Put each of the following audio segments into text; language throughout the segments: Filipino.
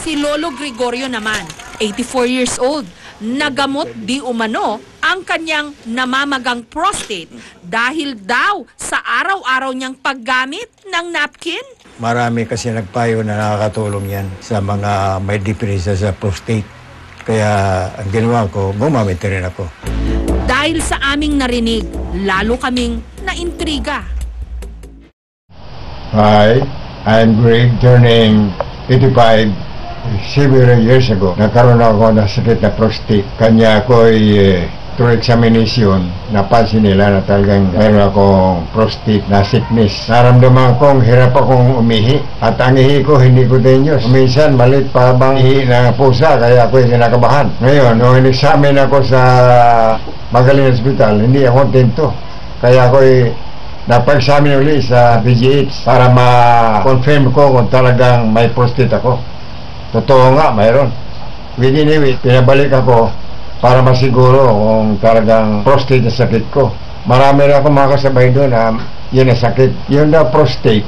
Si Lolo Gregorio naman, 84 years old, nagamot di umano ang kanyang namamagang prostate dahil daw sa araw-araw niyang paggamit ng napkin. Marami kasi nagpayo na nakakatulong yan sa mga may diferensya sa prostate. Kaya ang ginawa ko, gumamit rin ako. Dahil sa aming narinig, lalo kaming naintriga. Hi, I'm Greg, turning 85 several years ago. Nagkaroon ako ng sakit na prostate. Kanya ako'y through examination, napansin nila na talagang meron akong prostate na sickness. Naramdaman kong hirap akong umihi. At ang ihi ko, hindi ko dinyos. Minsan, malit pa bang ihi ng pusa, kaya ako'y kinakabahan. Ngayon, nung in-examine ako sa Magaling Hospital, hindi ako tinto. Kaya ako'y napag-examine ulit sa PGH para ma-confirm ko kung talagang may prostate ako. Totoo nga, mayroon. Within a week, pinabalik ako para masiguro kung talagang prostate na sakit ko. Marami na akong mga kasabay doon na yun na sakit. Yun na prostate,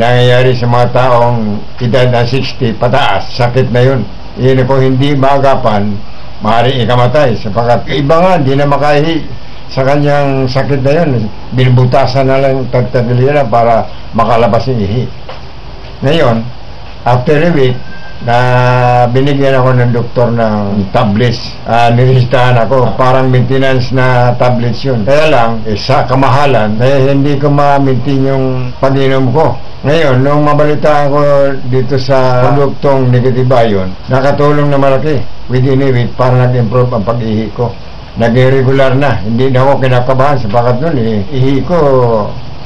nangyayari sa mga taong edad na 60 pataas. Sakit na yun. Yun kung hindi maagapan, maaaring ikamatay. Sapagkat iba nga, hindi na makahi sa kanyang sakit na yun. Binubutasan na lang tagtagilira para makalabas yung ihi. Ngayon, after a week, na binigyan ako ng doktor ng tablets. Nilistahan ako, parang maintenance na tablets yun. Kaya lang, sa kamahalan, hindi ko ma-maintain yung pag-inom ko. Ngayon, nung mabalitaan ko dito sa produktong Negatibayon, nakatulong na malaki. Within a week, para nag-improve ang pag-ihi ko. Naging regular na, hindi na ako kinakabahan sapagat nun ihi ko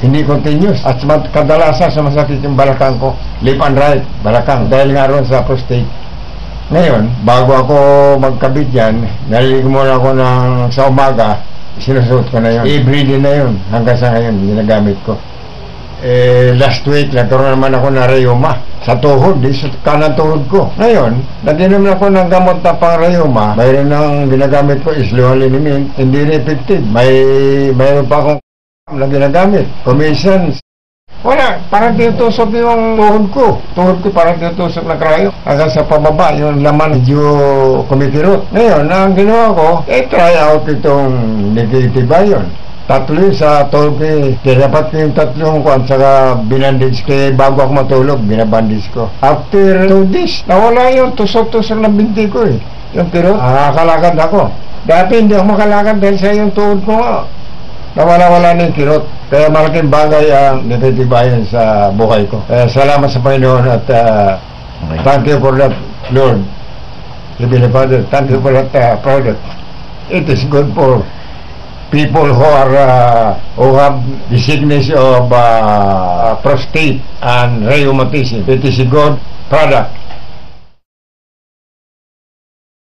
hindi continuous at kadalasan sumasakit yung balakang ko, left and right balakang dahil nga ron sa prostate. Ngayon, bago ako magkabit yan, naliligo muna ako sa umaga, sinusuot ko na yun, everyday na yun hanggang sa ngayon ginagamit ko. Last week nagkaroon naman ako na rheuma sa tuhod, sa kanan tuhod ko. Ngayon, nag-inom na ako ng gamot na pang rheuma. Mayroon ng ginagamit ko is Loalimin, hindi effective. Mayroon pa akong na ginagamit. Kuminsan, wala, parang tinutusok yung tuhod ko. Tuhod ko parang tinutusok na krayo. Hanggang sa pababa, yung laman medyo kumikirot. Ngayon, ang ginawa ko, try out itong Negatibayon. Tatlo sa tuhod ko, dapat ko yung tatlong kuwan, saka binandage ko, bago ako matulog, binabandage ko. After 2 days, nawala yung tusok-tusok na binti ko yung kirot. Nakalakad ako. Dati hindi ako makalakad dahil sa yung tuhod ko nga. Nawala-wala na yung kirot. Kaya malaking bagay ang Negatibayon sa buhay ko. Salamat sa Panginoon at thank you for that, Lord. Heavenly Father, thank you for that product. It is good for people who have the sickness of prostate and rheumatism. It is a good product.